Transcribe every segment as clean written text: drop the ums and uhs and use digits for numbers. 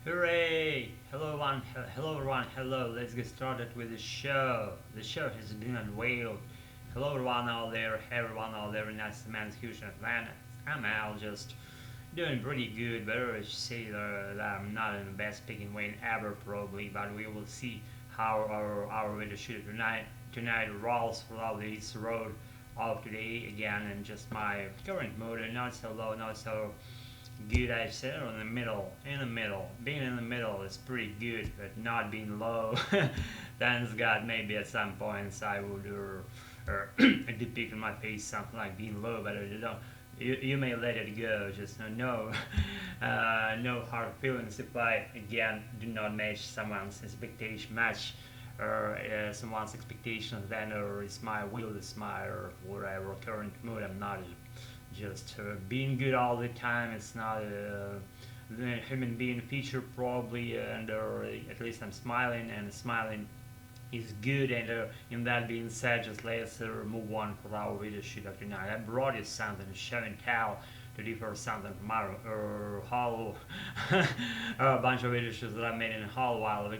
Hooray! Hello everyone, hello. Let's get started with the show. The show has been unveiled. Hello everyone out there in Man's Houston, Atlanta. I'm Al, just doing pretty good. Better to say that I'm not in the best speaking way ever probably, but we will see how our video shoot tonight rolls throughout this road of today again, and just my current mood, not so low, not so good. I said in the middle. Being in the middle is pretty good, but not being low. Thanks God, maybe at some points I would depict on my face something like being low, but you don't. You may let it go. Just no hard feelings if I again do not match someone's expectation. Someone's expectations, then or it's my will, it's my or whatever current mood. I'm not just being good all the time. It's not the human being feature probably, and or at least I'm smiling, and smiling is good. And in that being said, just let's move on for our video shoot of tonight. I brought you something, show and tell, to differ something from our whole a bunch of video shoots that I made in a whole while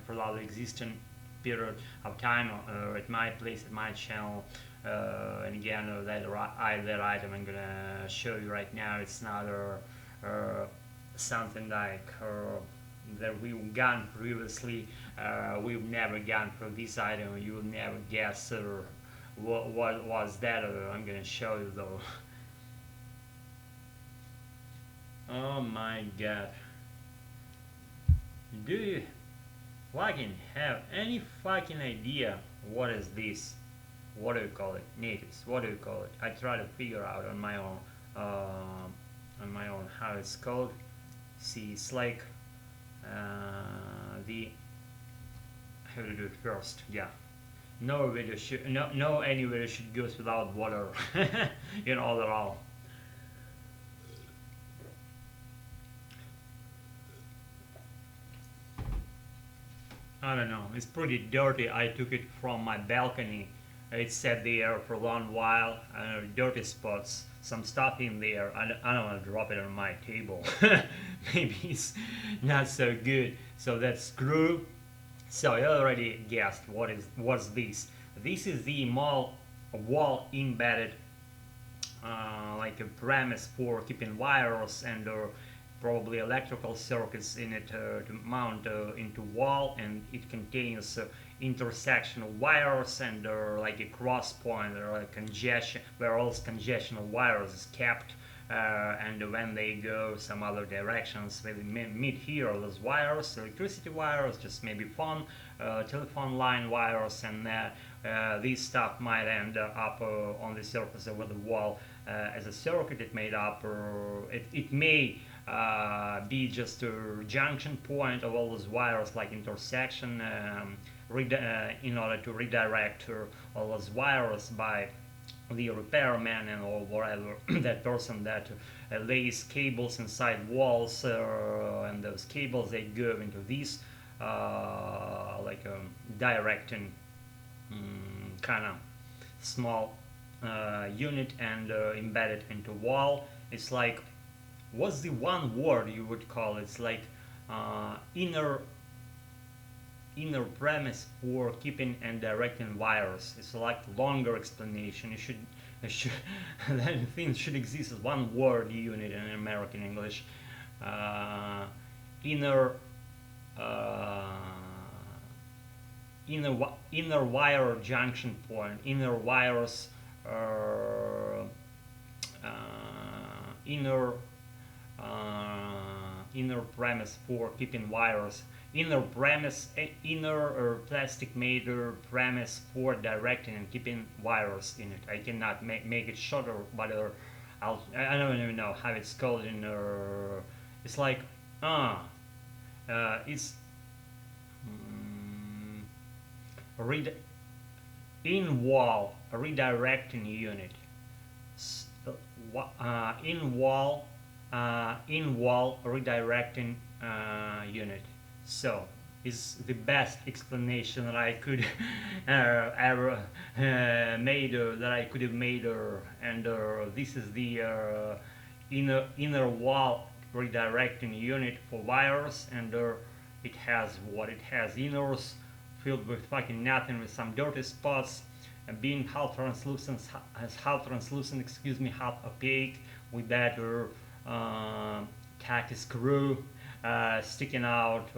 for the existing period of time at my place, at my channel. And again, that item I'm gonna show you right now, it's not something like that we've gone previously. We've never gone for this item. You will never guess what was that. I'm gonna show you though. Oh my god. Do you fucking have any fucking idea what is this? What do you call it? Natives. What do you call it? I try to figure out on my own how it's called. See, it's like the how to do it first. Yeah. No any video should go without water. You know at all. I don't know. It's pretty dirty. I took it from my balcony. It sat there for a long while. Dirty spots, some stuff in there. I don't want to drop it on my table. Maybe it's not so good. So that's screw. So you already guessed what's this. This is the wall embedded like a premise for keeping wires and probably electrical circuits in it to mount into wall, and it contains intersection of wires and like a cross point or a congestion where all congestion of wires is kept, and when they go some other directions they meet here. Those wires, electricity wires, just maybe phone telephone line wires, and this stuff might end up on the surface of the wall as a circuit. It made up, or it may be just a junction point of all those wires, like intersection, in order to redirect all those wires by the repairman and or whatever that person that lays cables inside walls, and those cables they go into this like a directing kind of small unit and embedded into wall. It's like, what's the one word you would call it? It's like inner premise for keeping and directing wires. It's like longer explanation. You should that thing should exist as one word unit in American English. Uh, inner uh, inner wire junction point. Inner wires. Inner inner premise for keeping wires, inner or plastic made premise for directing and keeping wires in it. I cannot make it shorter, but I don't even know how it's called in it's like it's read in wall redirecting unit. In wall redirecting unit. So is the best explanation that I could ever made, that I could have made, and this is the inner wall redirecting unit for wires, and it has what it has: inners filled with fucking nothing, with some dirty spots, and being half translucent, excuse me, half opaque, with that tacky screw sticking out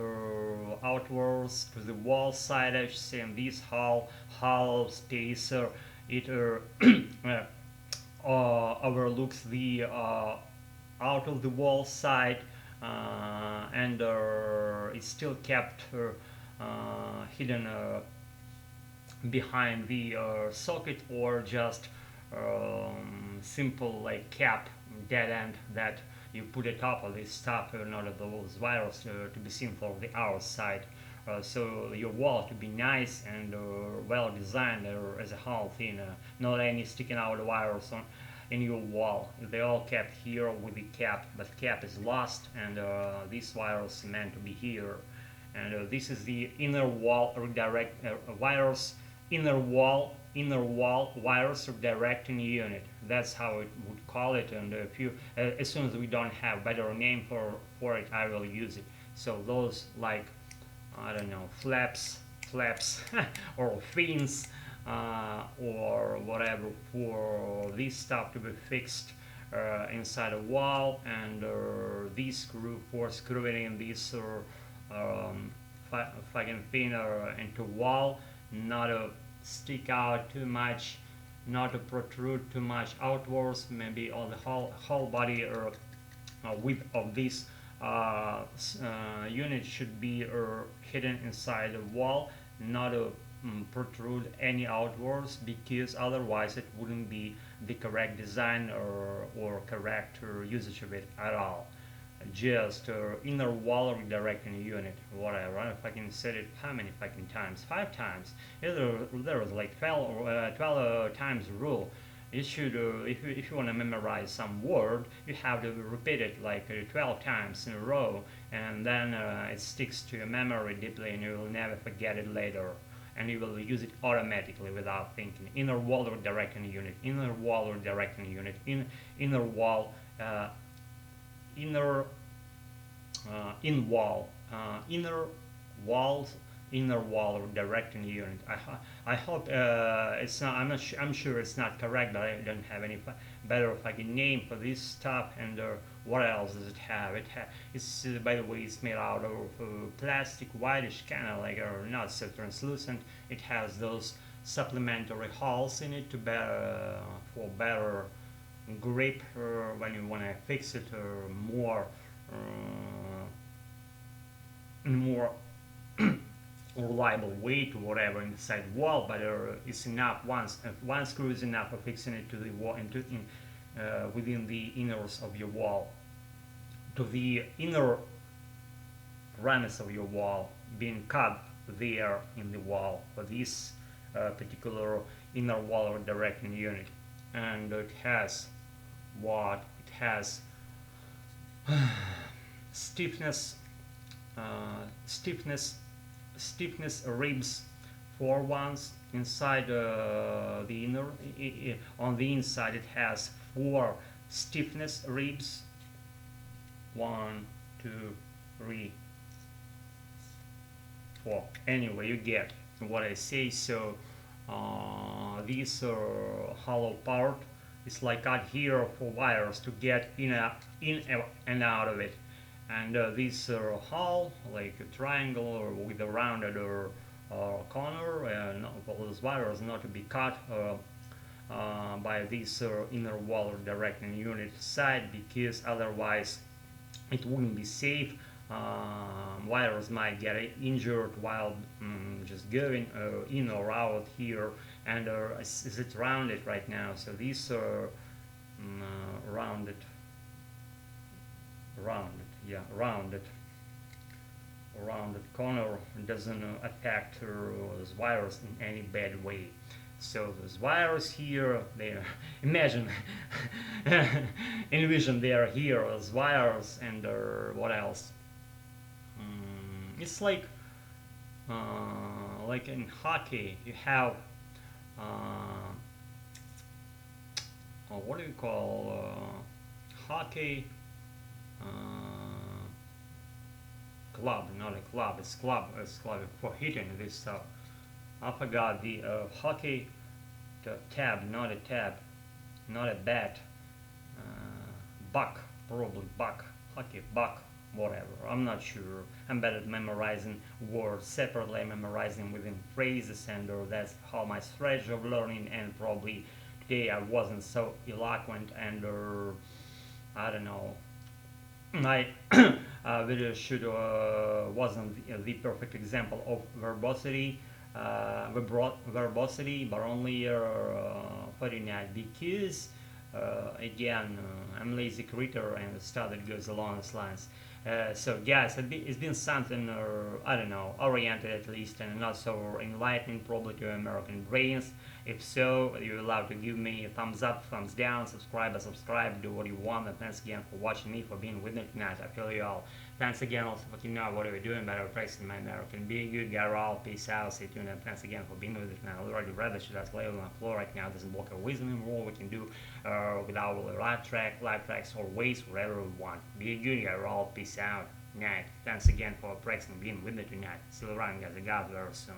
outwards to the wall side, as you see, and this hull spacer, it overlooks the out of the wall side, and it's still kept hidden behind the socket, or just simple like cap dead end that you put it top of this stuff in order those wires to be seen from the outside. So your wall to be nice and well designed as a whole thing, not any sticking out wires in your wall. They all kept here with the cap, but cap is lost, and these wires meant to be here. And this is the inner wall redirect wires, inner wall wires redirecting unit. That's how it would call it. And if you as soon as we don't have better name for it, I will use it. So those, like, I don't know, flaps or fins or whatever, for this stuff to be fixed inside a wall, and this screw for screwing in this fucking thing into wall, not to stick out too much, not to protrude too much outwards, maybe on the whole body or width of this unit should be hidden inside the wall, not to protrude any outwards, because otherwise it wouldn't be the correct design or correct usage of it at all. Just inner wall redirecting unit, whatever. I fucking said it how many fucking times? 5 times. There was like 12 times rule. You should, if you want to memorize some word, you have to repeat it like 12 times in a row, and then it sticks to your memory deeply, and you will never forget it later. And you will use it automatically without thinking. Inner wall redirecting unit, inner wall redirecting unit, inner wall, inner wall redirecting unit. I hope it's not. I'm sure it's not correct, but I don't have any better fucking name for this stuff. And what else does it have? It's by the way, it's made out of plastic, whitish, kind of like, or not so translucent. It has those supplementary holes in it to for better grip when you want to fix it, or more reliable weight or whatever inside the wall. But it's enough. One screw is enough for fixing it to the wall, within the inners of your wall, to the inner premise of your wall, being cut there in the wall for this particular inner wall redirecting unit. And it has what it has: stiffness ribs, 4 ones inside the inner. On the inside it has 4 stiffness ribs, 1, 2, 3, 4. Anyway, you get what I say. So this hollow part is like cut here for wires to get in and out of it. And this hull, like a triangle with a rounded corner, for those wires not to be cut by this inner wall directing unit side, because otherwise it wouldn't be safe. Wires might get injured while just going in or out here. And is it rounded right now? So these rounded corner doesn't affect those wires in any bad way. So those wires here, they envision they are here as wires. And what else? It's like in hockey, you have what do you call hockey? club, not a club. It's club for hitting this stuff. I forgot the hockey. The tab, not a tab, not a bat. Buck, probably buck, hockey, buck, whatever. I'm not sure. I'm better at memorizing words separately, memorizing within phrases, and that's how my strategy of learning. And probably today I wasn't so eloquent, and I don't know. My video should wasn't the perfect example of verbosity, verbosity, but only 49 because again, I'm lazy creator and stuff that goes along these lines. So guys, it's been something, I don't know, oriented at least, and not so enlightening probably to American brains. If so, you're allowed to give me a thumbs up, thumbs down, subscribe, do what you want, and thanks again for watching me, for being with me tonight. I feel you all. Thanks again also for keeping out what we're doing, better practicing my American. Be good, get all, peace out, stay tuned, and thanks again for being with me tonight. I already read that shit that's laying on the floor right now. Doesn't block our wisdom anymore. We can do with our live tracks, or ways, whatever we want. Be good, get all, peace out, night. Thanks again for practicing being with me tonight. See you around, guys. I got very soon.